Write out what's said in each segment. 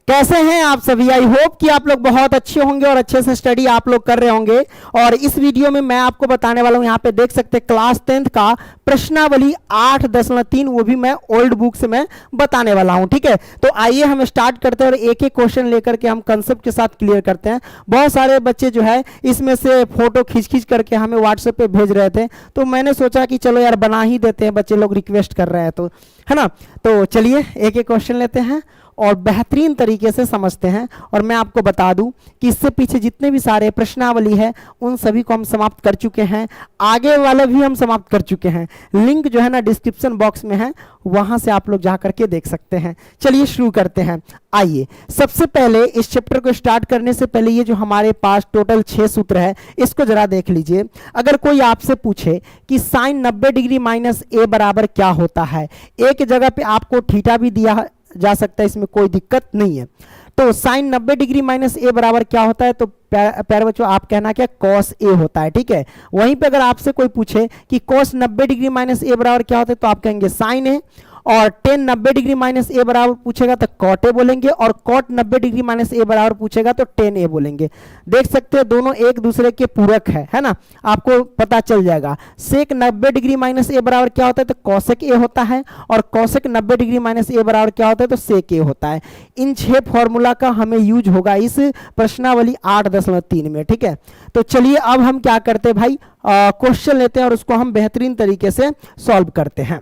कैसे हैं आप सभी। आई होप कि आप लोग बहुत अच्छे होंगे और अच्छे से स्टडी आप लोग कर रहे होंगे। और इस वीडियो में मैं आपको बताने वाला हूं, यहाँ पे देख सकते हैं क्लास 10th का प्रश्नावली 8.3, वो भी मैं ओल्ड बुक से मैं बताने वाला हूं। ठीक है, तो आइए हम स्टार्ट करते हैं और एक एक क्वेश्चन लेकर के हम कंसेप्ट के साथ क्लियर करते हैं। बहुत सारे बच्चे जो है इसमें से फोटो खींच करके हमें व्हाट्सएप पे भेज रहे थे, तो मैंने सोचा कि चलो यार बना ही देते हैं, बच्चे लोग रिक्वेस्ट कर रहे हैं तो, है ना। तो चलिए एक एक क्वेश्चन लेते हैं और बेहतरीन तरीके से समझते हैं। और मैं आपको बता दूं कि इससे पीछे जितने भी सारे प्रश्नावली है उन सभी को हम समाप्त कर चुके हैं, आगे वाले भी हम समाप्त कर चुके हैं। लिंक जो है ना डिस्क्रिप्शन बॉक्स में है, वहां से आप लोग जा करके देख सकते हैं। चलिए शुरू करते हैं। आइए सबसे पहले इस चैप्टर को स्टार्ट करने से पहले ये जो हमारे पास टोटल 6 सूत्र है इसको जरा देख लीजिए। अगर कोई आपसे पूछे कि साइन 90 डिग्री माइनस ए बराबर क्या होता है, एक जगह पे आपको थीटा भी दिया जा सकता है, इसमें कोई दिक्कत नहीं है। तो साइन 90 डिग्री माइनस ए बराबर क्या होता है, तो प्यारे बच्चों आप कहना क्या, कॉस ए होता है। ठीक है, वहीं पे अगर आपसे कोई पूछे कि कॉस 90 डिग्री माइनस ए बराबर क्या होता है, तो आप कहेंगे साइन ए। और टेन 90 डिग्री माइनस ए बराबर पूछेगा तो कॉट ए बोलेंगे, और कॉट 90 डिग्री माइनस ए बराबर पूछेगा तो टेन ए बोलेंगे। देख सकते हैं दोनों एक दूसरे के पूरक है ना, आपको पता चल जाएगा। सेक 90 डिग्री माइनस ए बराबर क्या होता है, तो कॉसेक ए होता है, और कॉसेक 90 डिग्री माइनस ए बराबर क्या होता है, तो सेक ए होता है। इन 6 फॉर्मूला का हमें यूज होगा इस प्रश्नावली 8.3 में। ठीक है, तो चलिए अब हम क्या करते हैं भाई, क्वेश्चन लेते हैं और उसको हम बेहतरीन तरीके से सॉल्व करते हैं।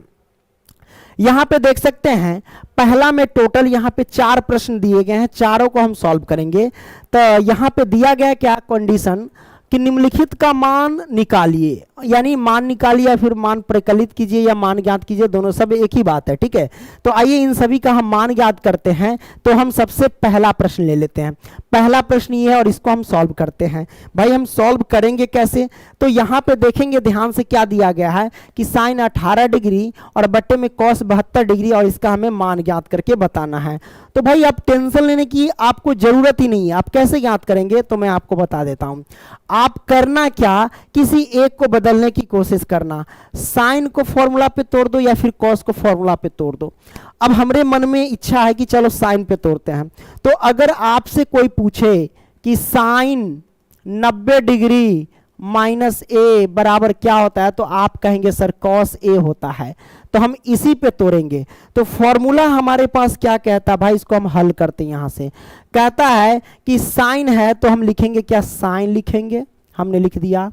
यहां पे देख सकते हैं पहला में टोटल यहां पे 4 प्रश्न दिए गए हैं, चारों को हम सॉल्व करेंगे। तो यहां पे दिया गया क्या कंडीशन कि निम्नलिखित का मान निकालिए, यानी मान निकालिए या फिर मान प्रकलित कीजिए या मान ज्ञात कीजिए, दोनों सब एक ही बात है। ठीक है, तो आइए इन सभी का हम मान ज्ञात करते हैं। तो हम सबसे पहला प्रश्न ले लेते हैं। पहला प्रश्न ये है और इसको हम सॉल्व करते हैं। भाई हम सॉल्व करेंगे कैसे, तो यहाँ पे देखेंगे ध्यान से क्या दिया गया है कि साइन 18 डिग्री और बट्टे में कॉस 72 डिग्री, और इसका हमें मान ज्ञात करके बताना है। तो भाई आप टेंशन लेने की आपको जरूरत ही नहीं है। आप कैसे ज्ञात करेंगे तो मैं आपको बता देता हूं। आप करना क्या, किसी एक को बदलने की कोशिश करना। साइन को फॉर्मूला पे तोड़ दो या फिर कॉस को फॉर्मूला पे तोड़ दो। अब हमारे मन में इच्छा है कि चलो साइन पे तोड़ते हैं। तो अगर आपसे कोई पूछे कि साइन 90 डिग्री माइनस ए बराबर क्या होता है, तो आप कहेंगे सर कॉस ए होता है, तो हम इसी पे तोड़ेंगे। तो फॉर्मूला हमारे पास क्या कहता है भाई, इसको हम हल करते हैं। यहां से कहता है कि साइन है तो हम लिखेंगे क्या, साइन लिखेंगे, हमने लिख दिया।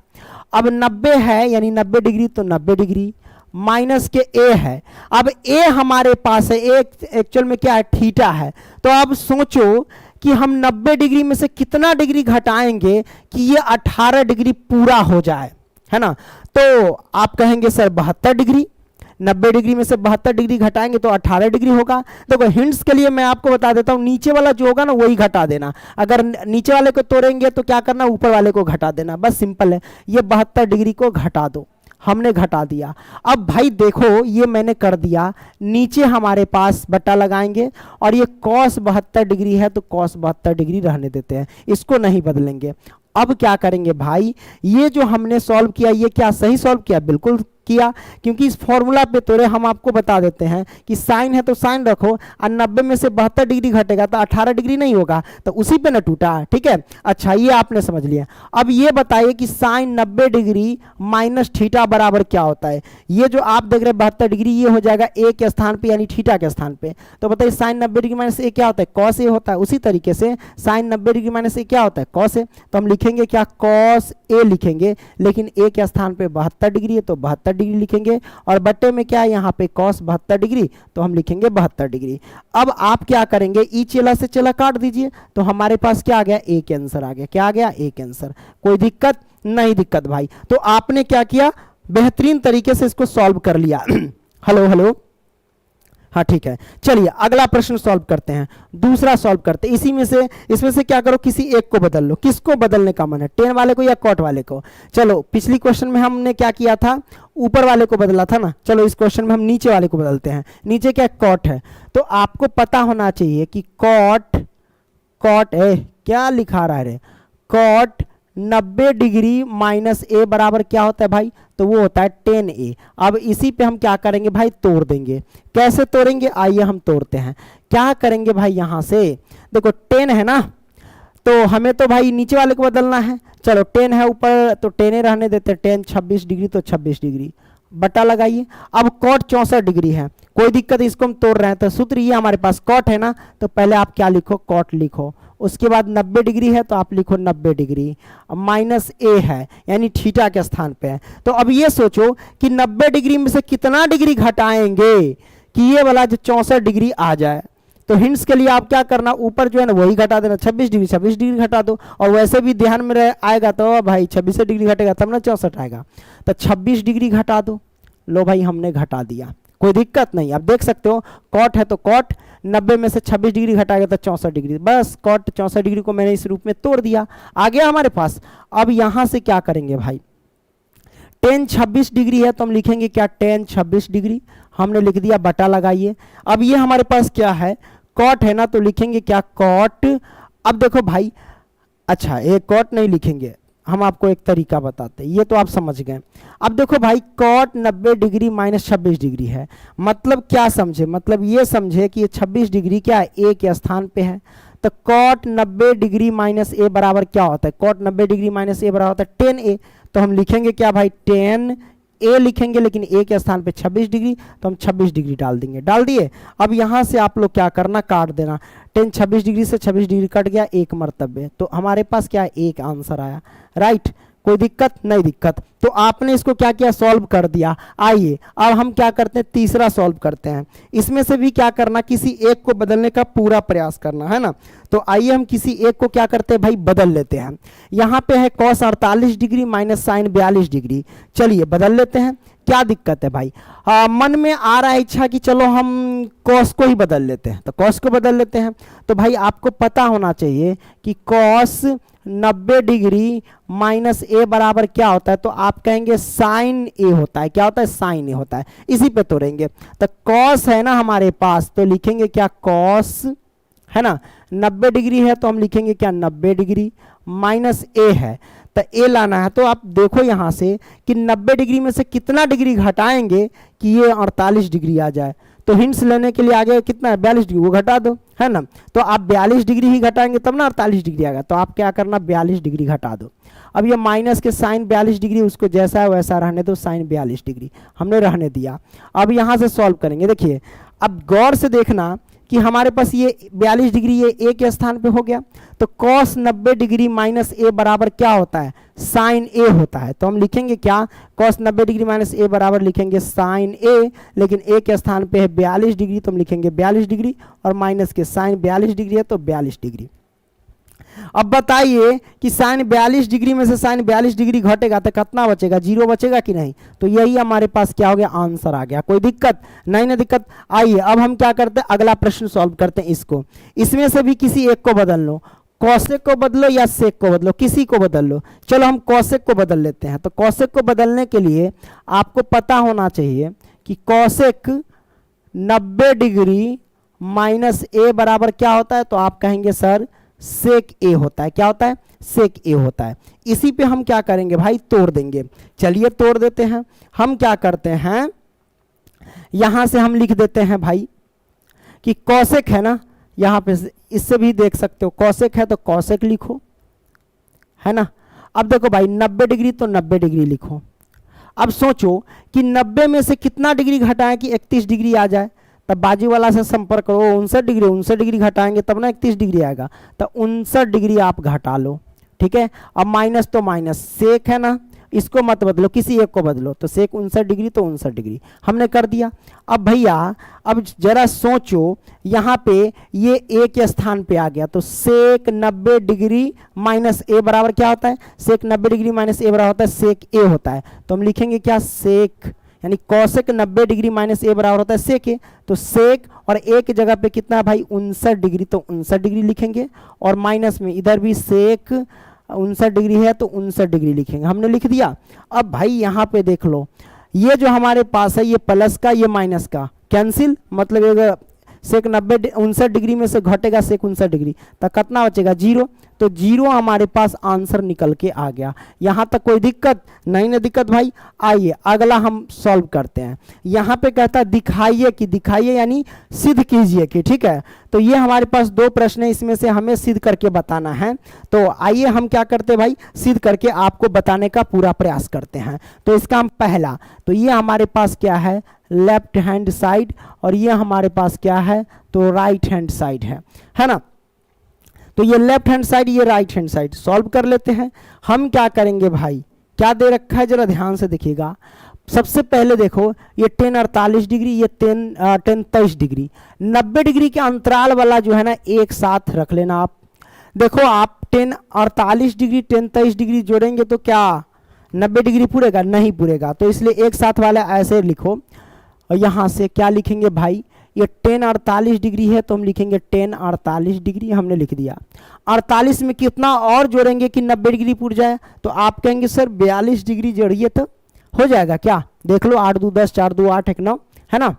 अब 90 है यानी 90 डिग्री तो 90 डिग्री, माइनस के ए है। अब ए हमारे पास है, ए एक्चुअल में क्या है, थीटा है। तो अब सोचो कि हम 90 डिग्री में से कितना डिग्री घटाएंगे कि ये 18 डिग्री पूरा हो जाए, है ना। तो आप कहेंगे सर 72 डिग्री, 90 डिग्री में से 72 डिग्री घटाएंगे तो 18 डिग्री होगा। देखो हिंट्स के लिए मैं आपको बता देता हूं, नीचे वाला जो होगा ना वही घटा देना। अगर नीचे वाले को तोड़ेंगे तो क्या करना, ऊपर वाले को घटा देना, बस सिंपल है। ये 72 डिग्री को घटा दो, हमने घटा दिया। अब भाई देखो ये मैंने कर दिया, नीचे हमारे पास बट्टा लगाएंगे, और ये कॉस 72 डिग्री है तो कॉस 72 डिग्री रहने देते हैं, इसको नहीं बदलेंगे। अब क्या करेंगे भाई, ये जो हमने सॉल्व किया ये क्या सही सॉल्व किया, बिल्कुल किया, क्योंकि इस फॉर्मूला पे तोड़े हम आपको बता देते हैं कि साइन है तो साइन रखो, और 90 में से 72 डिग्री घटेगा तो 18 डिग्री नहीं होगा, तो उसी पे न टूटा। ठीक है, अच्छा ये आपने समझ लिया। अब ये बताइए कि साइन 90 डिग्री माइनस थीटा बराबर क्या होता है। ये जो आप देख रहे हैं 72 डिग्री, ये हो जाएगा ए के स्थान पे यानी थीटा के स्थान पे। तो बताइए साइन 90 डिग्री माइनस ए क्या होता है, कॉस ए होता है। उसी तरीके से साइन 90 डिग्री माइनस ए क्या होता है, कॉस ए। तो हम लिखेंगे क्या, कॉस ए लिखेंगे, लेकिन ए के स्थान पे 72 डिग्री है तो 72 डिग्री लिखेंगे, और बट्टे में क्या है यहाँ पे कॉस 72 डिग्री, तो हम लिखेंगे 72 डिग्री। अब आप क्या करेंगे, ई चेला से चेला काट दीजिए, तो हमारे पास क्या आ गया, ए के आंसर आ गया। क्या आ गया, ए के आंसर। कोई दिक्कत नहीं, दिक्कत भाई। तो आपने क्या किया, बेहतरीन तरीके से इसको सॉल्व कर लिया। हेलो हेलो, हाँ ठीक है। चलिए अगला प्रश्न सॉल्व करते हैं, दूसरा सॉल्व करते हैं। इसमें से क्या करो, किसी एक को बदल लो। किसको बदलने का मन है, टेन वाले को या कॉट वाले को। चलो पिछली क्वेश्चन में हमने क्या किया था, ऊपर वाले को बदला था ना। चलो इस क्वेश्चन में हम नीचे वाले को बदलते हैं। नीचे क्या, कॉट है। तो आपको पता होना चाहिए कि कॉट, कॉट क्या लिखा रहा है रे, कॉट 90 डिग्री माइनस ए बराबर क्या होता है भाई, तो वो होता है 10a। अब इसी पे हम क्या करेंगे भाई, तोड़ देंगे। कैसे तोड़ेंगे, आइए हम तोड़ते हैं। क्या करेंगे भाई, यहां से देखो 10 है ना, तो हमें तो भाई नीचे वाले को बदलना है। चलो 10 है ऊपर, तो 10 रहने देते। 10 26 डिग्री, तो 26 डिग्री बटा लगाइए। अब कॉट 64 डिग्री है, कोई दिक्कत, इसको हम तोड़ रहे हैं तो सूत्र ये हमारे पास कॉट है ना, तो पहले आप क्या लिखो, कॉट लिखो। उसके बाद 90 डिग्री है तो आप लिखो 90 डिग्री, माइनस ए है यानी थीटा के स्थान पे है। तो अब ये सोचो कि 90 डिग्री में से कितना डिग्री घटाएंगे कि ये वाला जो 64 डिग्री आ जाए। तो हिंट्स के लिए आप क्या करना, ऊपर जो है ना वही घटा देना, 26 डिग्री घटा दो। और वैसे भी ध्यान में आएगा तो भाई 26 डिग्री घटेगा तब ना 64 आएगा, तो 26 डिग्री घटा दो। लो भाई हमने घटा दिया, कोई दिक्कत नहीं। आप देख सकते हो कॉट है तो कॉट 90 में से 26 डिग्री घटाएगा तो 64 डिग्री, बस कॉट 64 डिग्री को मैंने इस रूप में तोड़ दिया, आ गया हमारे पास। अब यहां से क्या करेंगे भाई, tan 26 डिग्री है तो हम लिखेंगे क्या, tan 26 डिग्री हमने लिख दिया, बटा लगाइए। अब ये हमारे पास क्या है, कॉट है ना, तो लिखेंगे क्या, कॉट। अब देखो भाई, अच्छा एक कॉट नहीं लिखेंगे, हम आपको एक तरीका बताते हैं, ये तो आप समझ गए। अब देखो भाई कॉट 90 डिग्री माइनस 26 डिग्री है, मतलब क्या समझे, मतलब ये समझे कि ये 26 डिग्री क्या है, ए के स्थान पे है। तो कॉट 90 डिग्री माइनस ए बराबर क्या होता है, कॉट 90 डिग्री माइनस ए बराबर होता है 10a। तो हम लिखेंगे क्या भाई, 10a लिखेंगे, लेकिन ए के स्थान पे 26 डिग्री, तो हम 26 डिग्री डाल देंगे। डाल दिए। अब यहां से आप लोग क्या करना, काट देना। 10 26 डिग्री से 26 डिग्री कट गया, एक मर्तबे, तो हमारे पास क्या है, एक आंसर आया। राइट, कोई दिक्कत नहीं, दिक्कत तो आपने इसको क्या किया, सॉल्व कर दिया। आइए अब हम क्या करते हैं, तीसरा सॉल्व करते हैं। इसमें से भी क्या करना, किसी एक को बदलने का पूरा प्रयास करना है ना। तो आइए हम किसी एक को क्या करते हैं भाई, बदल लेते हैं। यहां पे है cos 48 degree minus sine 42 degree, चलिए बदल लेते हैं। क्या दिक्कत है भाई, मन में आ रहा है इच्छा कि चलो हम cos को ही बदल लेते हैं, तो cos को बदल लेते हैं। तो भाई आपको पता होना चाहिए कि cos 90 डिग्री माइनस ए बराबर क्या होता है, तो आप कहेंगे साइन ए होता है। क्या होता है, साइन ए होता है। इसी पे तोड़ेंगे, तो कॉस है ना हमारे पास, तो लिखेंगे क्या, कॉस है ना, 90 डिग्री है तो हम लिखेंगे क्या, 90 डिग्री माइनस ए है, तो ए लाना है। तो आप देखो यहां से कि 90 डिग्री में से कितना डिग्री घटाएंगे कि ये 48 डिग्री आ जाए। तो हिंट्स लेने के लिए आगे कितना है, 42 डिग्री, वो घटा दो है ना। तो आप 42 डिग्री ही घटाएंगे तब ना 48 डिग्री आएगा, तो आप क्या करना, 42 डिग्री घटा दो। अब ये माइनस के साइन 42 डिग्री, उसको जैसा है वैसा रहने दो, साइन 42 डिग्री हमने रहने दिया। अब यहाँ से सॉल्व करेंगे। देखिए अब गौर से देखना कि हमारे पास ये 42 डिग्री ये ए के स्थान पे हो गया, तो cos 90 डिग्री माइनस ए बराबर क्या होता है, साइन ए होता है। तो हम लिखेंगे क्या, cos 90 डिग्री माइनस ए बराबर लिखेंगे साइन ए, लेकिन ए के स्थान पे है 42 डिग्री, तो हम लिखेंगे 42 डिग्री, और माइनस के साइन 42 डिग्री है तो 42 डिग्री। अब बताइए कि साइन 42 डिग्री में से साइन 42 डिग्री घटेगा तो कितना बचेगा, 0 बचेगा कि नहीं। तो यही हमारे पास क्या हो गया, आंसर आ गया। कोई दिक्कत नहीं ना, दिक्कत। आइए अब हम क्या करते हैं, अगला प्रश्न सॉल्व करते हैं। इसको, इसमें से भी किसी एक को बदल लो, कौशिक को बदलो या सेक को बदलो, किसी को बदल लो। चलो हम कौशिक को बदल लेते हैं। तो कौशिक को बदलने के लिए आपको पता होना चाहिए कि कौशिक 90 डिग्री माइनस ए बराबर क्या होता है, तो आप कहेंगे सर सेक ए होता है। क्या होता है, सेक ए होता है। इसी पे हम क्या करेंगे भाई, तोड़ देंगे। चलिए तोड़ देते हैं। हम क्या करते हैं, यहां से हम लिख देते हैं भाई कि कौशिक है ना, यहां पे इससे भी देख सकते हो, कौशिक है तो कौशिक लिखो, है ना। अब देखो भाई 90 डिग्री तो 90 डिग्री लिखो। अब सोचो कि 90 में से कितना डिग्री घटाएं कि 31 डिग्री आ जाए। तब बाजू वाला से संपर्क करो, 59 डिग्री घटाएंगे तब ना 31 डिग्री आएगा, तो 59 डिग्री आप घटा लो। ठीक है, अब माइनस तो माइनस, सेक है ना, इसको मत बदलो, किसी एक को बदलो। तो सेक 59 डिग्री तो 59 डिग्री हमने कर दिया। अब भैया अब जरा सोचो, यहाँ पे ये ए के स्थान पे आ गया, तो सेक 90 डिग्री माइनस ए बराबर क्या होता है, सेक 90 डिग्री माइनस ए बराबर होता है सेक ए होता है। तो हम लिखेंगे क्या, सेक यानी कौशिक 90 डिग्री माइनस ए बराबर होता है सेक ए। तो सेक और ए की जगह पे कितना है भाई, 59 डिग्री, तो 59 डिग्री लिखेंगे। और माइनस में इधर भी सेक 59 डिग्री है तो 59 डिग्री लिखेंगे। हमने लिख दिया। अब भाई यहाँ पे देख लो, ये जो हमारे पास है ये प्लस का ये माइनस का कैंसिल, मतलब अगर सेक 59 डिग्री में से घटेगा सेक 59 डिग्री, तो कितना बचेगा 0। तो 0 हमारे पास आंसर निकल के आ गया। यहाँ तक कोई दिक्कत नहीं ना दिक्कत भाई। आइए अगला हम सॉल्व करते हैं। यहाँ पे कहता है दिखाइए कि, दिखाइए यानी सिद्ध कीजिए कि, ठीक है। तो ये हमारे पास 2 प्रश्न है, इसमें से हमें सिद्ध करके बताना है। तो आइए हम क्या करते हैं भाई, सिद्ध करके आपको बताने का पूरा प्रयास करते हैं। तो इसका हम पहला, तो ये हमारे पास क्या है लेफ्ट हैंड साइड, और ये हमारे पास क्या है तो राइट हैंड साइड है ना। तो ये लेफ्ट हैंड साइड, ये राइट हैंड साइड सॉल्व कर लेते हैं। हम क्या करेंगे भाई, क्या दे रखा है जरा ध्यान से देखिएगा। सबसे पहले देखो ये 10 48 डिग्री, ये 10 23 डिग्री, 90 डिग्री के अंतराल वाला जो है ना एक साथ रख लेना आप। देखो आप 10 48 डिग्री 10 23 डिग्री जोड़ेंगे तो क्या 90 डिग्री पूरेगा, नहीं पूरेगा। तो इसलिए एक साथ वाला ऐसे लिखो, और यहाँ से क्या लिखेंगे भाई, ये 10 48 डिग्री है तो हम लिखेंगे 10 48 डिग्री, हमने लिख दिया। 48 में कितना और जोड़ेंगे कि 90 डिग्री पूर जाए, तो आप कहेंगे सर 42 डिग्री जोड़िए तो हो जाएगा क्या, देख लो 8 2 10 4 2 8 1 9 है ना।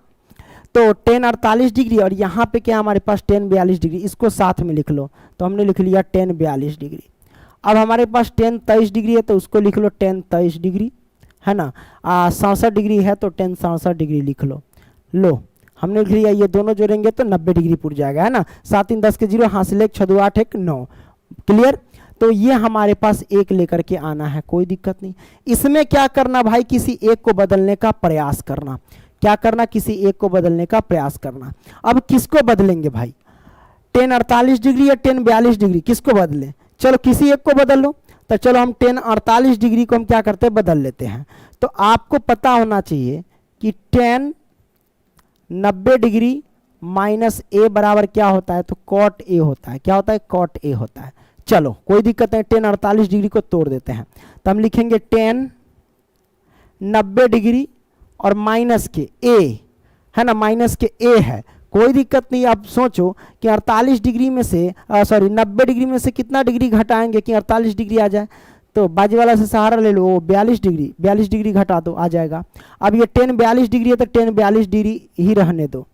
तो 10 48 डिग्री, और यहाँ पे क्या हमारे पास 10 42 डिग्री, इसको साथ में लिख लो। तो हमने लिख लिया 10 42 डिग्री। अब हमारे पास 10 23 डिग्री है तो उसको लिख लो 10 23 डिग्री, है ना। 67 डिग्री है तो 10 67 डिग्री लिख लो। लो हमने लिख लिया, ये दोनों जोड़ेंगे तो 90 डिग्री पूर जाएगा, है ना। 7 3 10 के 0, हासिल 1 6 2 8 1 9, क्लियर। तो ये हमारे पास एक लेकर के आना है, कोई दिक्कत नहीं। इसमें क्या करना भाई, किसी एक को बदलने का प्रयास करना। क्या करना, किसी एक को बदलने का प्रयास करना। अब किसको बदलेंगे भाई, 10 48 डिग्री या 10 42 डिग्री, किसको बदलें, चलो किसी एक को बदल लो। तो चलो हम 10 48 डिग्री को हम क्या करते हैं, बदल लेते हैं। तो आपको पता होना चाहिए कि 10 90 डिग्री माइनस ए बराबर क्या होता है, तो कॉट ए होता है। क्या होता है, कॉट ए होता है। चलो कोई दिक्कत नहीं, 10 48 डिग्री को तोड़ देते हैं। तो हम लिखेंगे 10 90 डिग्री और माइनस के ए, है ना, माइनस के ए है, कोई दिक्कत नहीं। आप सोचो कि 48 डिग्री में से 90 डिग्री में से कितना डिग्री घटाएंगे कि 48 डिग्री आ जाए, तो बाजू वाला से सहारा ले लो, 42 डिग्री घटा दो, आ जाएगा। अब ये 10 42 डिग्री है तो 10 42 डिग्री ही रहने दो,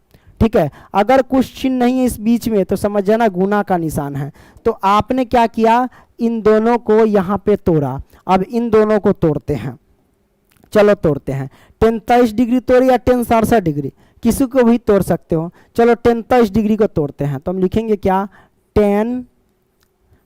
ठीक है। अगर कुछ चिन्ह नहीं है इस बीच में तो समझ जाना गुना का निशान है। तो आपने क्या किया, इन दोनों को यहाँ पे तोड़ा। अब इन दोनों को तोड़ते हैं, चलो तोड़ते हैं। 10 23 डिग्री तोड़ या 10 67 डिग्री, किसी को भी तोड़ सकते हो। चलो 10 23 डिग्री को तोड़ते हैं। तो हम लिखेंगे क्या 10,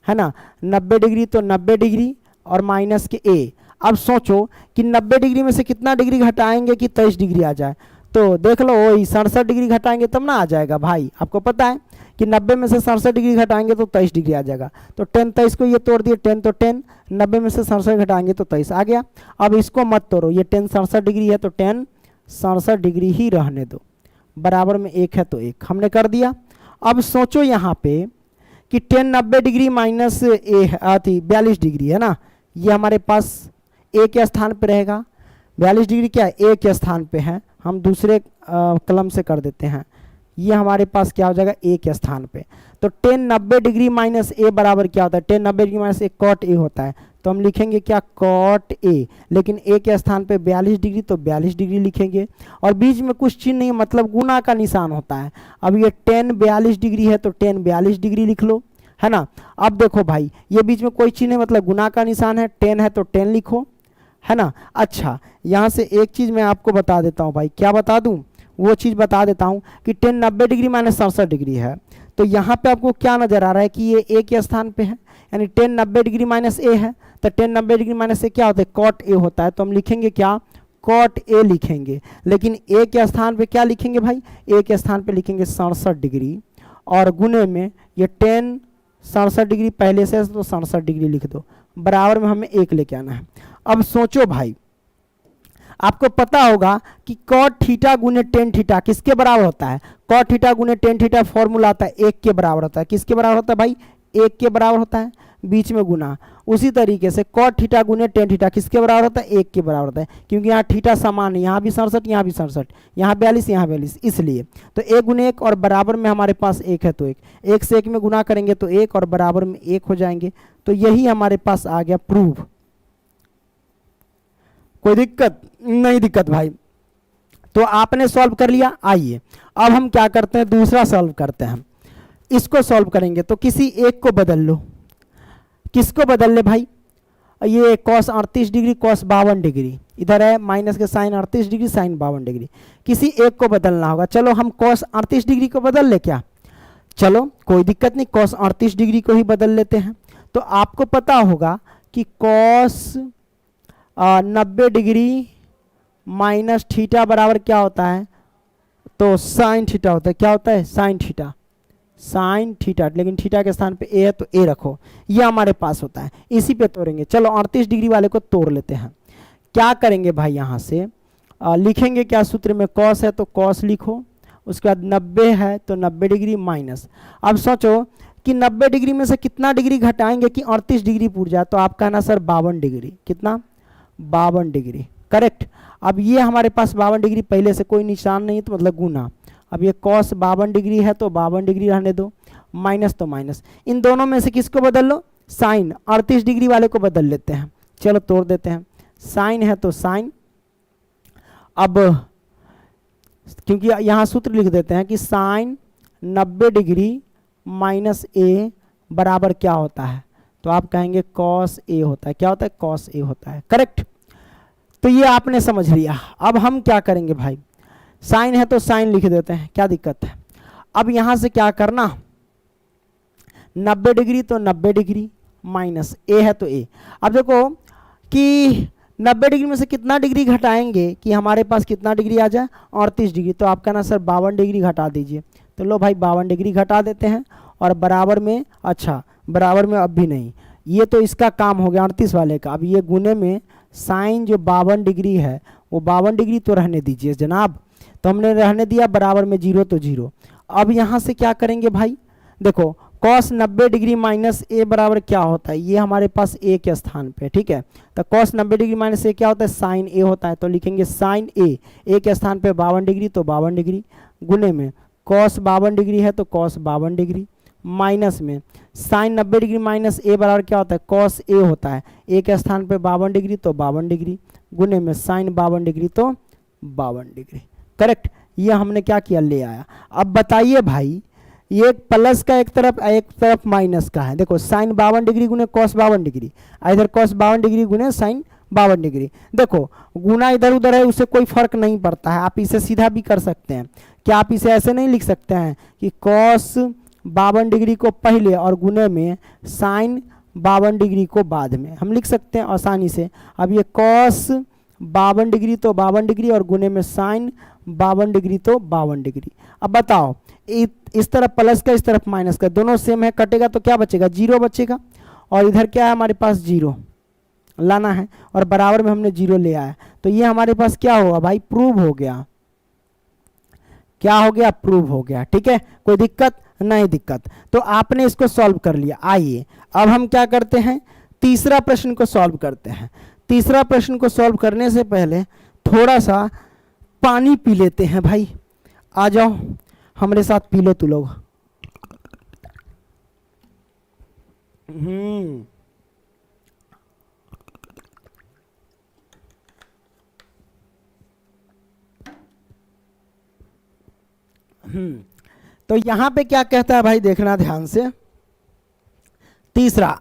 है ना, 90 डिग्री तो 90 डिग्री और माइनस के ए। अब सोचो कि 90 डिग्री में से कितना डिग्री घटाएंगे कि 23 डिग्री आ जाए, तो देख लो वही 67 डिग्री घटाएंगे तब ना आ जाएगा भाई। आपको पता है कि 90 में से 67 डिग्री घटाएंगे तो 23 डिग्री आ जाएगा। तो 10 23 को ये तोड़ दिए, 10 तो 10, 90 में से 67 घटाएंगे तो 23 आ गया। अब इसको मत तोड़ो, ये 10 67 डिग्री है तो 10 67 डिग्री ही रहने दो, बराबर में 1 है तो 1 हमने कर दिया। अब सोचो यहाँ पे कि 10 90 डिग्री माइनस ए थी 42 डिग्री, है ना, ये हमारे पास ए के स्थान पे रहेगा। 42 डिग्री क्या है, ए के स्थान पे है, हम दूसरे कलम से कर देते हैं। ये हमारे पास क्या हो जाएगा, ए के स्थान पे। तो 10 90 डिग्री माइनस ए बराबर क्या होता है, 10 90 degree minus A cot A होता है। तो हम लिखेंगे क्या, कॉट ए, लेकिन ए के स्थान पे 42 डिग्री तो 42 डिग्री लिखेंगे, और बीच में कुछ चिन्ह नहीं, मतलब गुना का निशान होता है। अब ये 10 42 डिग्री है तो 10 42 डिग्री लिख लो, है ना। अब देखो भाई ये बीच में कोई चिन्ह है, मतलब गुना का निशान है, 10 है तो 10 लिखो, है ना। अच्छा यहाँ से एक चीज़ मैं आपको बता देता हूँ भाई, क्या बता दूँ, वो चीज़ बता देता हूँ कि 10 90 डिग्री माइनस 67 डिग्री है। तो यहाँ पे आपको क्या नज़र आ रहा है कि ये ए के स्थान पे है, यानी 10 90 डिग्री माइनस ए है। तो 10 90 डिग्री माइनस ए क्या होता है, कॉट ए होता है। तो हम लिखेंगे क्या, कॉट ए लिखेंगे। लेकिन ए के स्थान पे क्या लिखेंगे भाई, ए के स्थान पे लिखेंगे 67 डिग्री, और गुने में ये 10 67 डिग्री पहले से तो 67 डिग्री लिख दो, बराबर में हमें 1 लेके आना है। अब सोचो भाई, आपको पता होगा कि कॉट थीटा गुने टेन थीटा किसके बराबर होता है, कॉट थीटा गुने टेन थीटा फॉर्मूला आता है 1 के बराबर होता है। किसके बराबर होता है भाई, 1 के बराबर होता है, बीच में गुना। उसी तरीके से कॉट थीटा गुने टेन थीटा किसके बराबर होता है, 1 के बराबर होता है, क्योंकि यहाँ थीटा समान है, यहाँ भी 67 यहाँ भी 67, यहाँ 42 यहाँ 42, इसलिए। तो 1 गुने 1 और बराबर में हमारे पास 1 है तो 1 से 1 में गुना करेंगे तो 1 और बराबर में 1 हो जाएंगे। तो यही हमारे पास आ गया प्रूफ। कोई दिक्कत नहीं, दिक्कत भाई। तो आपने सॉल्व कर लिया। आइए अब हम क्या करते हैं, दूसरा सॉल्व करते हैं। इसको सॉल्व करेंगे तो किसी एक को बदल लो। किसको बदल ले भाई, ये cos 38 डिग्री cos 52 डिग्री, इधर है माइनस के साइन 38 डिग्री साइन 52 डिग्री, किसी एक को बदलना होगा। चलो हम cos 38 डिग्री को बदल ले क्या, चलो कोई दिक्कत नहीं, cos 38 डिग्री को ही बदल लेते हैं। तो आपको पता होगा कि cos 90 डिग्री माइनस थीटा बराबर क्या होता है, तो साइन थीटा होता है। क्या होता है, साइन थीटा, साइन थीटा, लेकिन थीटा के स्थान पे ए है तो ए रखो, ये हमारे पास होता है, इसी पे तोड़ेंगे। चलो 38 डिग्री वाले को तोड़ लेते हैं। क्या करेंगे भाई, यहाँ से लिखेंगे क्या सूत्र में, कॉस है तो कॉस लिखो, उसके बाद 90 है तो 90 डिग्री माइनस। अब सोचो कि 90 डिग्री में से कितना डिग्री घटाएंगे कि 38 डिग्री पूर जाए, तो आप कहना सर 52 डिग्री, कितना 52 डिग्री, करेक्ट। अब ये हमारे पास 52 डिग्री पहले से कोई निशान नहीं है तो मतलब गुना, अब ये cos 52 डिग्री है तो 52 डिग्री रहने दो, माइनस तो माइनस, इन दोनों में से किसको बदल लो, साइन 38 डिग्री वाले को बदल लेते हैं। चलो तोड़ देते हैं, साइन है तो साइन, अब क्योंकि यहाँ सूत्र लिख देते हैं कि साइन 90 डिग्री माइनस ए बराबर क्या होता है, तो आप कहेंगे cos ए होता है। क्या होता है, cos ए होता है, करेक्ट। तो ये आपने समझ लिया। अब हम क्या करेंगे भाई, साइन है तो साइन लिख देते हैं, क्या दिक्कत है। अब यहां से क्या करना, 90 डिग्री तो 90 डिग्री माइनस ए है तो ए। अब देखो कि 90 डिग्री में से कितना डिग्री घटाएंगे कि हमारे पास कितना डिग्री आ जाए, 38 डिग्री, तो आप कहना सर 52 डिग्री घटा दीजिए। तो लो भाई 52 डिग्री घटा देते हैं, और बराबर में, अच्छा बराबर में अब भी नहीं, ये तो इसका काम हो गया 38 वाले का। अब ये गुने में साइन जो 52 डिग्री है वो 52 डिग्री तो रहने दीजिए जनाब, तो हमने रहने दिया, बराबर में 0 तो 0। अब यहाँ से क्या करेंगे भाई, देखो cos 90 डिग्री माइनस ए बराबर क्या होता है, ये हमारे पास ए के स्थान पे, ठीक है। तो cos 90 डिग्री माइनस ए क्या होता है, साइन ए होता है, तो लिखेंगे साइन ए के स्थान पे 52 डिग्री तो 52 डिग्री, गुने में cos 52 डिग्री है तो cos 52 डिग्री, माइनस में साइन 90 डिग्री माइनस ए बराबर क्या होता है, cos ए होता है, ए के स्थान पे 52 डिग्री तो 52 डिग्री, गुने में साइन 52 डिग्री तो 52 डिग्री, करेक्ट। ये हमने क्या किया, ले आया। अब बताइए भाई, ये एक प्लस का एक तरफ माइनस का है। देखो साइन 52 डिग्री गुने cos 52 डिग्री, इधर cos 52 डिग्री गुने साइन 52 डिग्री। देखो गुना इधर उधर है, उससे कोई फर्क नहीं पड़ता है, आप इसे सीधा भी कर सकते हैं। क्या आप इसे ऐसे नहीं लिख सकते हैं कि cos 52 डिग्री को पहले और गुने में साइन 52 डिग्री को बाद में, हम लिख सकते हैं आसानी से। अब ये cos 52 डिग्री तो 52 डिग्री और गुने में साइन 52 डिग्री तो 52 डिग्री। अब बताओ, इस तरफ प्लस का इस तरफ माइनस का, दोनों सेम है, कटेगा तो क्या बचेगा, 0 बचेगा, और इधर क्या है हमारे पास 0 लाना है, और बराबर में हमने 0 ले आया, तो ये हमारे पास क्या होगा भाई, प्रूव हो गया। क्या हो गया, प्रूव हो गया, ठीक है। कोई दिक्कत नहीं, दिक्कत तो आपने इसको सॉल्व कर लिया। आइए अब हम क्या करते हैं, तीसरा प्रश्न को सॉल्व करते हैं। तीसरा प्रश्न को सॉल्व करने से पहले थोड़ा सा पानी पी लेते हैं भाई, आ जाओ हमारे साथ पी लो तू लोग। तो यहां पे क्या कहता है भाई, देखना ध्यान से। तीसरा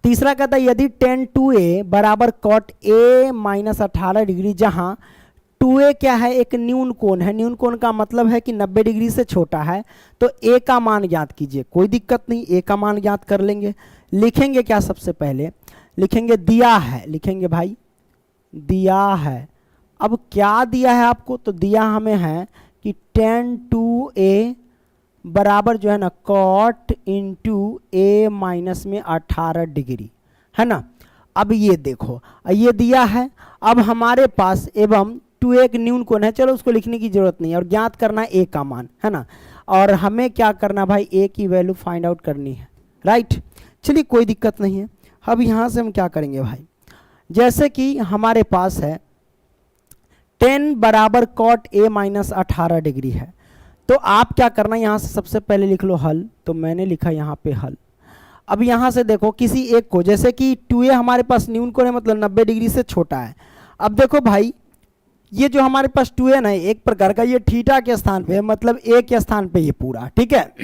कहता है यदि tan 2a बराबर cot a माइनस 18 डिग्री, जहां 2a क्या है, एक न्यून कोण है। न्यून कोण का मतलब है कि 90 डिग्री से छोटा है, तो a का मान ज्ञात कीजिए। कोई दिक्कत नहीं, a का मान ज्ञात कर लेंगे। लिखेंगे क्या, सबसे पहले लिखेंगे दिया है, लिखेंगे भाई दिया है। अब क्या दिया है आपको, तो दिया हमें है कि tan 2a बराबर जो है ना cot इंटू a माइनस में 18 डिग्री, है ना। अब ये देखो, ये दिया है। अब हमारे पास एवं 2a एक न्यून कोण है, चलो उसको लिखने की जरूरत नहीं है, और ज्ञात करना है a का मान, है ना। और हमें क्या करना भाई, a की वैल्यू फाइंड आउट करनी है, राइट। चलिए कोई दिक्कत नहीं है। अब यहाँ से हम क्या करेंगे भाई, जैसे कि हमारे पास है tan बराबर cot a माइनस 18 डिग्री है, तो आप क्या करना, यहाँ से सबसे पहले लिख लो हल। तो मैंने लिखा यहाँ पे हल। अब यहाँ से देखो किसी एक को, जैसे कि 2a हमारे पास न्यून कोण है, मतलब 90 डिग्री से छोटा है। अब देखो भाई ये जो हमारे पास 2n है एक प्रकार का, ये थीटा के स्थान पे है, मतलब a के स्थान पे ये पूरा, ठीक है।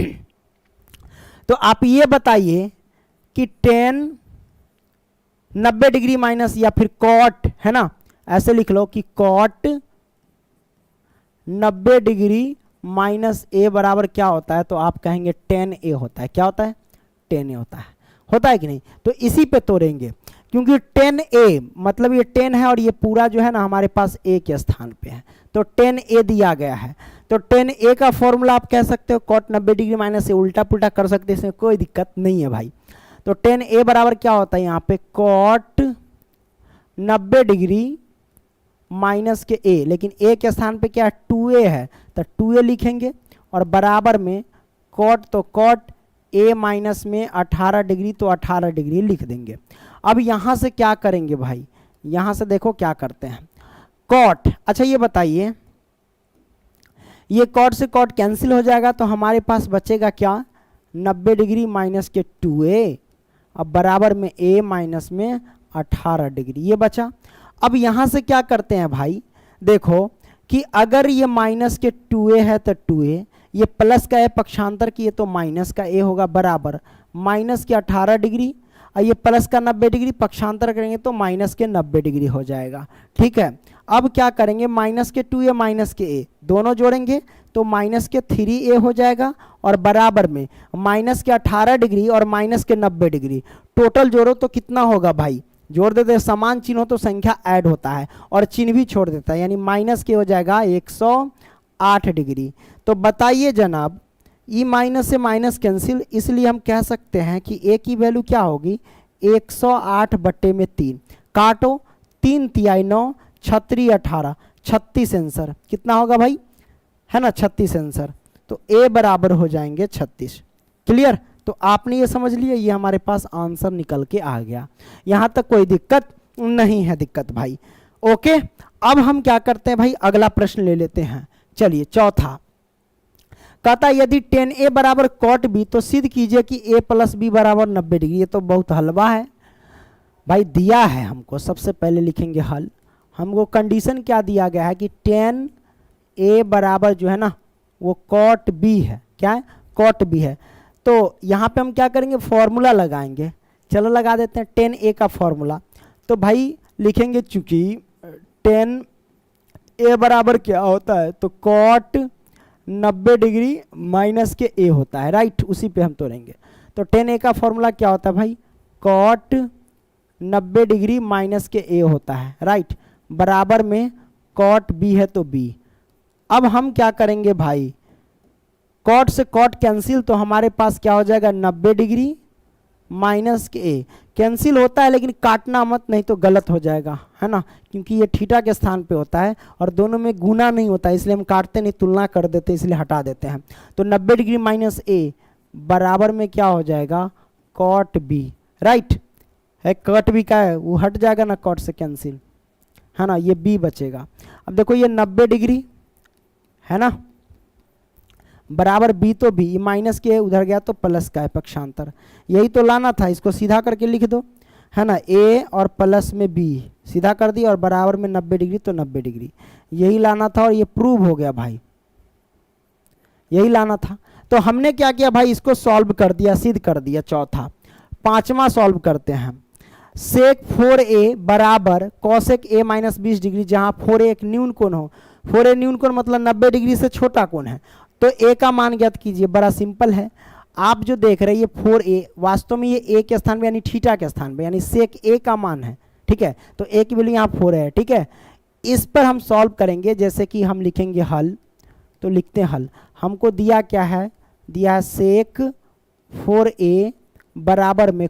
तो आप ये बताइए कि टेन 90 डिग्री माइनस या फिर कॉट, है ना, ऐसे लिख लो कि कॉट 90 डिग्री माइनस ए बराबर क्या होता है, तो आप कहेंगे 10a होता है। क्या होता है? 10a होता है कि नहीं? तो इसी पे तोड़ेंगे, क्योंकि 10a मतलब ये 10 है और ये पूरा जो है ना हमारे पास a के स्थान पे है, तो 10a दिया गया है। तो 10a का फॉर्मूला आप कह सकते हो कॉट 90 डिग्री माइनस ए, उल्टा पुल्टा कर सकते हैं, इसमें कोई दिक्कत नहीं है भाई। तो 10a बराबर क्या होता है यहाँ पे, कॉट 90 डिग्री माइनस के a, लेकिन a के स्थान पे क्या 2a है, तो 2a लिखेंगे और बराबर में कॉट, तो कॉट a माइनस में 18 डिग्री, तो 18 डिग्री लिख देंगे। अब यहाँ से क्या करेंगे भाई, यहाँ से देखो क्या करते हैं, कॉट, अच्छा ये बताइए, ये कॉट से कॉट कैंसिल हो जाएगा, तो हमारे पास बचेगा क्या, 90 डिग्री माइनस के 2a, अब बराबर में a माइनस में 18 डिग्री, ये बचा। अब यहाँ से क्या करते हैं भाई, देखो कि अगर ये माइनस के 2a है तो 2a, ये प्लस का है पक्षांतर की, ये तो माइनस का a होगा, बराबर माइनस के 18 डिग्री, और ये प्लस का 90 डिग्री पक्षांतर करेंगे तो माइनस के 90 डिग्री हो जाएगा, ठीक है। अब क्या करेंगे, माइनस के 2a माइनस के a दोनों जोड़ेंगे तो माइनस के 3a हो जाएगा, और बराबर में माइनस के 18 डिग्री और माइनस के 90 डिग्री, टोटल जोड़ो तो कितना होगा भाई, जोड़ देते हैं, समान चिन्ह हो तो संख्या ऐड होता है और चिन्ह भी छोड़ देता है, यानी माइनस के हो जाएगा 108 डिग्री। तो बताइए जनाब, ई माइनस से माइनस कैंसिल, इसलिए हम कह सकते हैं कि ए की वैल्यू क्या होगी, 108/3, काटो, 3 तिहाई 9, 36 18, 36 आंसर कितना होगा भाई, है ना 36 आंसर, तो ए बराबर हो जाएंगे 36। क्लियर? तो आपने ये समझ लिया, ये हमारे पास आंसर निकल के आ गया, यहाँ तक कोई दिक्कत नहीं है दिक्कत भाई। ओके, अब हम क्या करते हैं भाई, अगला प्रश्न ले लेते हैं। चलिए चौथा कहता है यदि 10a बराबर कॉट b तो सिद्ध कीजिए कि a प्लस बी बराबर 90 डिग्री। ये तो बहुत हलवा है भाई, दिया है हमको, सबसे पहले लिखेंगे हल। हमको कंडीशन क्या दिया गया है कि 10a बराबर जो है ना वो कॉट b है, क्या है, कॉट b है। तो यहाँ पे हम क्या करेंगे, फॉर्मूला लगाएंगे, चलो लगा देते हैं 10a का फॉर्मूला। तो भाई लिखेंगे चूंकि 10a बराबर क्या होता है, तो कॉट 90 डिग्री माइनस के a होता है, राइट, उसी पे हम तोड़ेंगे। तो 10a का फॉर्मूला क्या होता है भाई, कॉट 90 डिग्री माइनस के a होता है, राइट, बराबर में कॉट b है तो b। अब हम क्या करेंगे भाई, कॉट से कॉट कैंसिल, तो हमारे पास क्या हो जाएगा 90 डिग्री माइनस के a, कैंसिल होता है लेकिन काटना मत, नहीं तो गलत हो जाएगा, है ना, क्योंकि ये थीटा के स्थान पे होता है और दोनों में गुना नहीं होता है, इसलिए हम काटते नहीं, तुलना कर देते हैं, इसलिए हटा देते हैं। तो 90 डिग्री माइनस a बराबर में क्या हो जाएगा, कॉट b, राइट है, कॉट b का है वो हट जाएगा ना कॉट से कैंसिल, है ना, ये b बचेगा। अब देखो ये 90 डिग्री है ना, बराबर b, तो b माइनस के उधर गया तो प्लस का है पक्षांतर, यही तो लाना था, इसको सीधा करके लिख दो, है ना, a और प्लस में b सीधा कर दिया और बराबर में 90 डिग्री तो 90 डिग्री, यही लाना था और ये प्रूव हो गया भाई, यही लाना था। तो हमने क्या किया भाई, इसको सॉल्व कर दिया, सिद्ध कर दिया। चौथा, पांचवा सॉल्व करते हैं। सेक 4a बराबर कॉसेक a माइनस 20 डिग्री, जहां 4a एक न्यून कोण हो, 4a न्यून कोण मतलब 90 डिग्री से छोटा कोण है, तो a का मान ज्ञात कीजिए। बड़ा सिंपल है, आप जो देख रहे हैं ये 4a वास्तव में ये a के स्थान पे यानी थीटा के स्थान पे, यानी सेक a का मान है, ठीक है, तो a की वैल्यू यहाँ 4 है, ठीक है। इस पर हम सॉल्व करेंगे, जैसे कि हम लिखेंगे हल, तो लिखते हैं हल। हमको दिया क्या है, दिया है सेक 4a बराबर में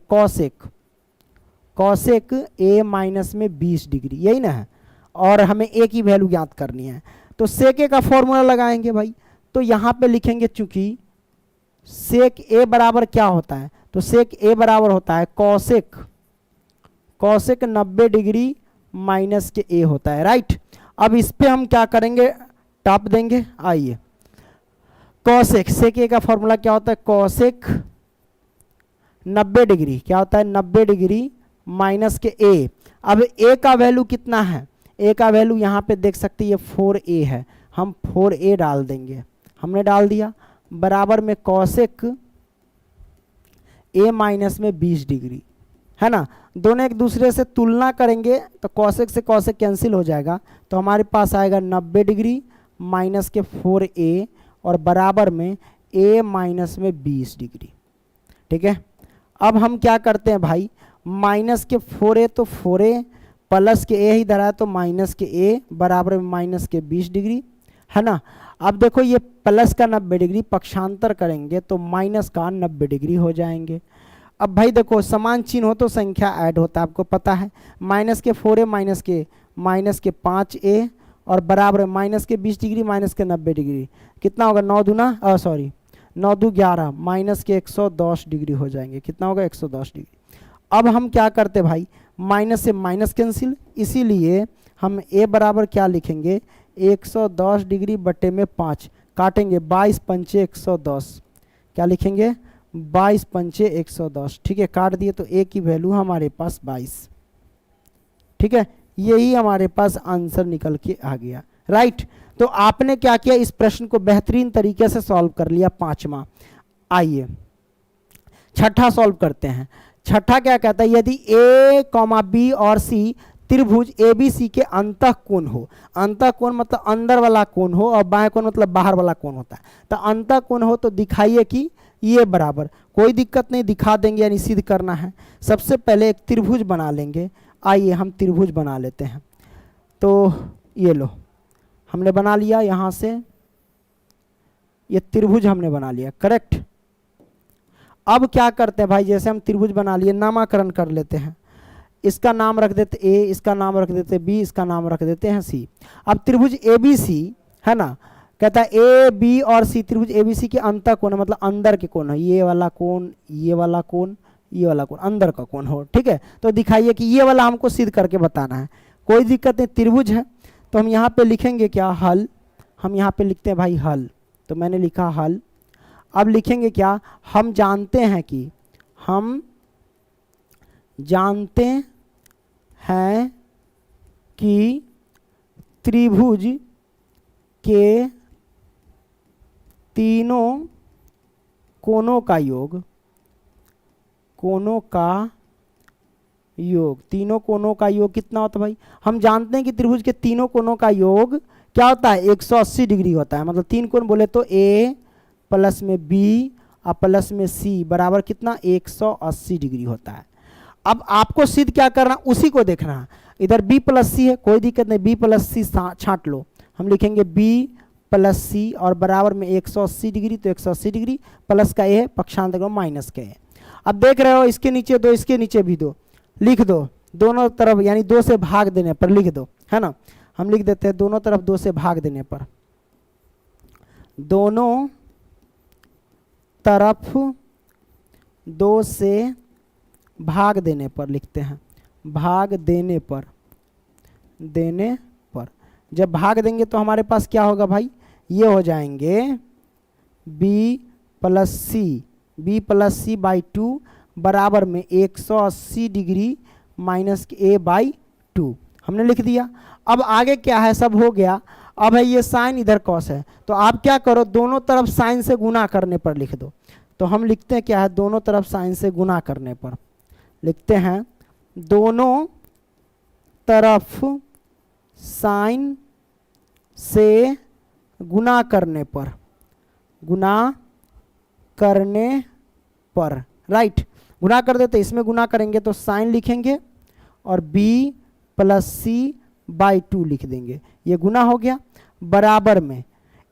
कॉसेक a माइनस में 20 डिग्री, यही ना है, और हमें a की वैल्यू ज्ञात करनी है, तो सेक a का फॉर्मूला लगाएंगे भाई। तो यहाँ पे लिखेंगे चूंकि सेक a बराबर क्या होता है, तो सेक a बराबर होता है कॉसेक 90 डिग्री माइनस के a होता है, राइट। अब इस पे हम क्या करेंगे, टॉप देंगे, आइए, कॉसेक, सेक a का फॉर्मूला क्या होता है, कॉसेक 90 डिग्री क्या होता है, 90 डिग्री माइनस के a। अब a का वैल्यू कितना है, ए का वैल्यू यहाँ पे देख सकते हैं ये 4a है, हम 4a डाल देंगे, हमने डाल दिया, बराबर में कॉसेक a माइनस में 20 डिग्री, है ना। दोनों एक दूसरे से तुलना करेंगे तो कॉसेक से कॉसेक कैंसिल हो जाएगा, तो हमारे पास आएगा 90 डिग्री माइनस के 4a और बराबर में a माइनस में 20 डिग्री। ठीक है, अब हम क्या करते हैं भाई, माइनस के 4a तो 4a प्लस के a ही धरा है तो माइनस के a बराबर में माइनस के 20 डिग्री, है ना। अब देखो ये प्लस का 90 डिग्री पक्षांतर करेंगे तो माइनस का 90 डिग्री हो जाएंगे। अब भाई देखो समान चिन्ह हो तो संख्या ऐड होता है, आपको पता है, माइनस के 4a माइनस के 5a और बराबर माइनस के 20 डिग्री माइनस के 90 डिग्री, कितना होगा 9 दूना 9 दू 11 माइनस के 110 डिग्री हो जाएंगे, कितना होगा 110 डिग्री। अब हम क्या करते भाई, माइनस से माइनस कैंसिल, इसीलिए हम a बराबर क्या लिखेंगे 110 डिग्री बटे में 5 काटेंगे 22 पंचे 110, क्या लिखेंगे 22 पंचे 110। ठीक है, काट दिए तो a की वैल्यू हमारे पास 22। ठीक है, यही हमारे पास आंसर निकल के आ गया। राइट, तो आपने क्या किया, इस प्रश्न को बेहतरीन तरीके से सॉल्व कर लिया, 5वां। आइए छठा सॉल्व करते हैं। छठा क्या कहता है, यदि a, b और c त्रिभुज ABC के अंतः कोण हो, अंतः कोण मतलब अंदर वाला कोण हो और बाएं कोण मतलब बाहर वाला कोण होता है, तो अंतः कोण हो तो दिखाइए कि ये बराबर, कोई दिक्कत नहीं, दिखा देंगे, यानी सिद्ध करना है। सबसे पहले एक त्रिभुज बना लेंगे, आइए हम त्रिभुज बना लेते हैं। तो ये लो, हमने बना लिया, यहाँ से ये त्रिभुज हमने बना लिया, करेक्ट। अब क्या करते हैं भाई, जैसे हम त्रिभुज बना लिए, नामकरण कर लेते हैं, इसका नाम रख देते a, इसका नाम रख देते b, इसका नाम रख देते हैं c। अब त्रिभुज ABC है ना, कहता है a, b और c त्रिभुज ABC के अंतः कोण मतलब अंदर के कोण है, ये वाला कोण, ये वाला कोण, ये वाला कोण, अंदर का कोण हो। ठीक है, तो दिखाइए कि ये वाला हमको सिद्ध करके बताना है, कोई दिक्कत नहीं, त्रिभुज है। तो हम यहाँ पे लिखेंगे क्या, हल, हम यहाँ पे लिखते हैं भाई हल, तो मैंने लिखा हल। अब लिखेंगे क्या, हम जानते हैं कि, हम जानते हैं कि त्रिभुज के तीनों कोणों का योग, कोणों का योग, तीनों कोणों का योग कितना होता है भाई, हम जानते हैं कि त्रिभुज के तीनों कोणों का योग क्या होता है 180 डिग्री होता है, मतलब तीन कोण बोले तो a प्लस में b और प्लस में c बराबर कितना 180 डिग्री होता है। अब आपको सिद्ध क्या करना, उसी को देखना है, इधर b प्लस सी है, कोई दिक्कत नहीं, b प्लस सी छांट लो, हम लिखेंगे b प्लस सी और बराबर में 180 डिग्री, तो 180 डिग्री प्लस का a है, पक्षांतर को माइनस का है। अब देख रहे हो इसके नीचे दो, इसके नीचे भी दो, लिख दो दोनों तरफ, यानी 2 से भाग देने पर लिख दो, है ना। हम लिख देते हैं दोनों तरफ 2 से भाग देने पर, दोनों तरफ 2 से भाग देने पर लिखते हैं, भाग देने पर, देने पर, जब भाग देंगे तो हमारे पास क्या होगा भाई, ये हो जाएंगे b प्लस सी बाई 2 बराबर में 180 डिग्री माइनस a बाई 2 हमने लिख दिया। अब आगे क्या है, सब हो गया। अब है ये साइन, इधर कॉस है, तो आप क्या करो, दोनों तरफ साइन से गुना करने पर लिख दो। तो हम लिखते हैं क्या है, दोनों तरफ साइन से गुना करने पर लिखते हैं, दोनों तरफ साइन से गुना करने पर, गुना करने पर, राइट, गुना कर देते, इसमें गुना करेंगे तो साइन लिखेंगे और b प्लस सी बाई 2 लिख देंगे, ये गुना हो गया। बराबर में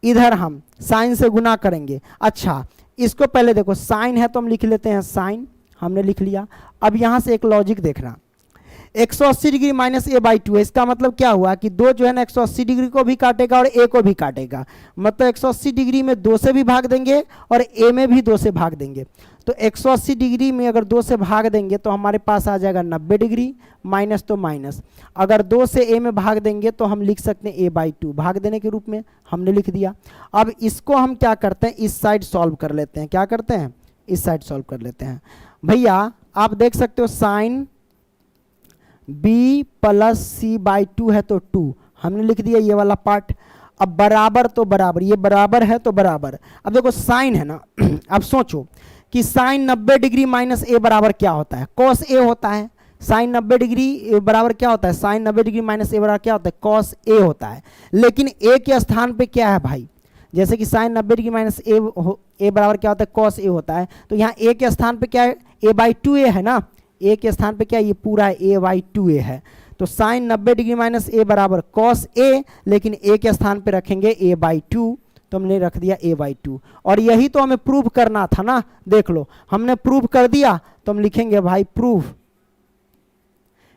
इधर हम साइन से गुना करेंगे। अच्छा, इसको पहले देखो, साइन है तो हम लिख लेते हैं साइन, हमने लिख लिया। अब यहाँ से एक लॉजिक देखना, 180 डिग्री माइनस a बाई 2 है, इसका मतलब क्या हुआ कि 2 जो है ना 180 डिग्री को भी काटेगा और a को भी काटेगा, मतलब 180 डिग्री में 2 से भी भाग देंगे और a में भी 2 से भाग देंगे। तो 180 डिग्री में अगर 2 से भाग देंगे तो हमारे पास आ जाएगा 90 डिग्री, माइनस तो माइनस, अगर 2 से a में भाग देंगे तो हम लिख सकते हैं a बाई 2, भाग देने के रूप में हमने लिख दिया। अब इसको हम क्या करते हैं, इस साइड सॉल्व कर लेते हैं, क्या करते हैं, इस साइड सॉल्व कर लेते हैं। भैया आप देख सकते हो sine B plus C by 2 है तो 2 हमने लिख दिया ये वाला पार्ट। अब बराबर तो बराबर, ये बराबर है तो बराबर। अब देखो साइन है ना अब सोचो कि साइन 90 डिग्री माइनस ए बराबर क्या होता है, कॉस ए होता है। साइन 90 डिग्री बराबर क्या होता है, साइन 90 डिग्री माइनस ए बराबर क्या होता है, कॉस ए होता है। लेकिन ए के स्थान पे क्या है भाई, जैसे कि साइन 90 डिग्री माइनस ए बराबर क्या होता है, कॉस ए होता है। तो यहाँ ए के स्थान पे क्या है, ए बाई 2 ए है ना, ए के स्थान पे क्या है, ये पूरा ए बाई 2 ए है। तो साइन 90 डिग्री माइनस ए बराबर कॉस ए, लेकिन ए के स्थान पे रखेंगे ए बाई 2, तो हमने रख दिया ए बाई 2। और यही तो हमें प्रूव करना था ना, देख लो हमने प्रूव कर दिया, तो हम लिखेंगे भाई प्रूव।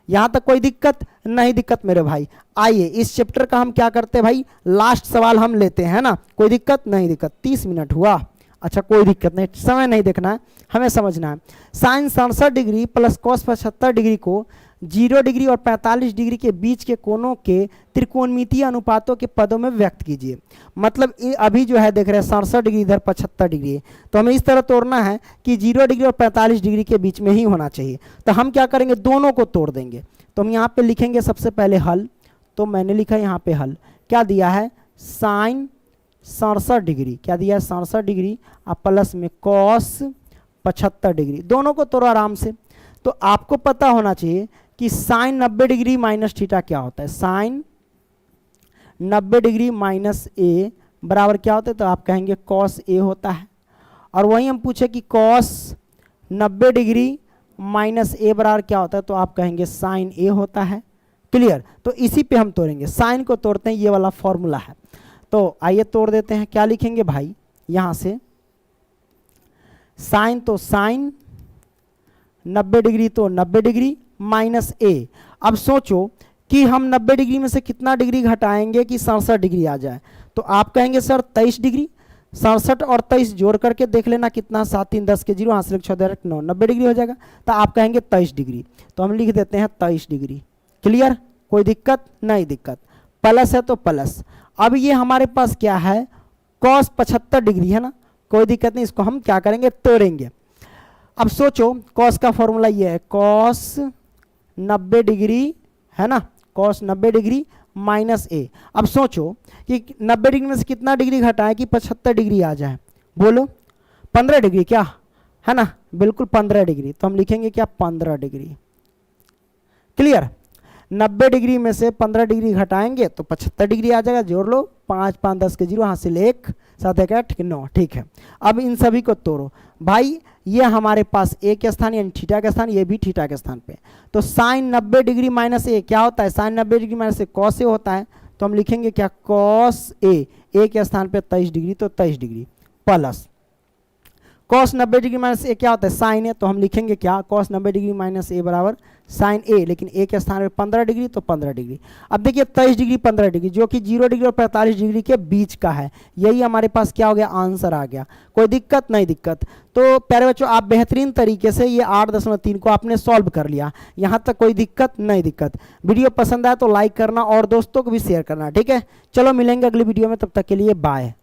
यहां तक कोई दिक्कत नहीं, दिक्कत मेरे भाई। आइए इस चैप्टर का हम क्या करते हैं भाई, लास्ट सवाल हम लेते हैं ना, कोई दिक्कत नहीं, दिक्कत 30 मिनट हुआ, अच्छा कोई दिक्कत नहीं, समय नहीं देखना है, हमें समझना है। Sine 67 degree plus cos 75 degree को 0 डिग्री और 45 डिग्री के बीच के कोणों के त्रिकोणमितीय अनुपातों के पदों में व्यक्त कीजिए। मतलब अभी जो है देख रहे हैं 67 डिग्री इधर 75 डिग्री है, तो हमें इस तरह तोड़ना है कि 0 डिग्री और 45 डिग्री के बीच में ही होना चाहिए। तो हम क्या करेंगे, दोनों को तोड़ देंगे। तो हम यहाँ पे लिखेंगे सबसे पहले हल, तो मैंने लिखा यहाँ पे हल, क्या दिया है, साइन 67 डिग्री, क्या दिया है 67 डिग्री और प्लस में कॉस 75 डिग्री, दोनों को तोड़ो आराम से। तो आपको पता होना चाहिए कि साइन 90 डिग्री माइनस थीटा क्या होता है, साइन 90 डिग्री माइनस ए बराबर क्या होता है, तो आप कहेंगे कॉस ए होता है। और वहीं हम पूछे कि कॉस 90 डिग्री माइनस ए बराबर क्या होता है, तो आप कहेंगे साइन ए होता है। क्लियर, तो इसी पे हम तोड़ेंगे, साइन को तोड़ते हैं, ये वाला फॉर्मूला है। तो आइए तोड़ देते हैं, क्या लिखेंगे भाई, यहां से साइन तो साइन 90 डिग्री तो 90 डिग्री माइनस ए। अब सोचो कि हम 90 डिग्री में से कितना डिग्री घटाएंगे कि 67 डिग्री आ जाए, तो आप कहेंगे सर 23 डिग्री, 67 और 23 जोड़ करके देख लेना कितना, 7 3 10 के 0, हाथ से 6 9, 90 डिग्री हो जाएगा, तो आप कहेंगे 23 डिग्री, तो हम लिख देते हैं 23 डिग्री। क्लियर, कोई दिक्कत नहीं, दिक्कत प्लस है तो प्लस। अब ये हमारे पास क्या है, कॉस 75 डिग्री है ना, कोई दिक्कत नहीं, इसको हम क्या करेंगे, तोड़ेंगे। अब सोचो कॉस का फॉर्मूला ये है, कॉस 90 डिग्री है ना, कॉस 90 डिग्री माइनस ए। अब सोचो कि 90 डिग्री में से कितना डिग्री घटाए कि 75 डिग्री आ जाए, बोलो 15 डिग्री क्या है ना, बिल्कुल 15 डिग्री, तो हम लिखेंगे क्या 15 डिग्री। क्लियर, 90 डिग्री में से 15 डिग्री घटाएंगे तो 75 डिग्री आ जाएगा, जोड़ लो 5 5 10 के 0, हासिल 1 7 1 8 9, ठीक है। अब इन सभी को तोड़ो भाई, ये हमारे पास ए के स्थान यानी थीटा के स्थान, ये भी थीटा के स्थान पे। तो साइन 90 डिग्री माइनस ए क्या होता है, sign 90 degree minus A cos A होता है, तो हम लिखेंगे क्या कॉस ए के स्थान पे 23 डिग्री तो 23 degree plus cos 90 degree minus A क्या होता है, साइन ए, तो हम लिखेंगे क्या कॉस 90 डिग्री माइनस ए बराबर साइन ए, लेकिन ए के स्थान पे 15 डिग्री तो 15 डिग्री। अब देखिए 23 डिग्री 15 डिग्री जो कि 0 डिग्री और 45 डिग्री के बीच का है, यही हमारे पास क्या हो गया, आंसर आ गया। कोई दिक्कत नहीं, दिक्कत। तो प्यारे बच्चों आप बेहतरीन तरीके से ये 8.3 को आपने सॉल्व कर लिया, यहाँ तक कोई दिक्कत नहीं, दिक्कत। वीडियो पसंद आया तो लाइक करना और दोस्तों को भी शेयर करना, ठीक है। चलो मिलेंगे अगली वीडियो में, तब तक के लिए बाय।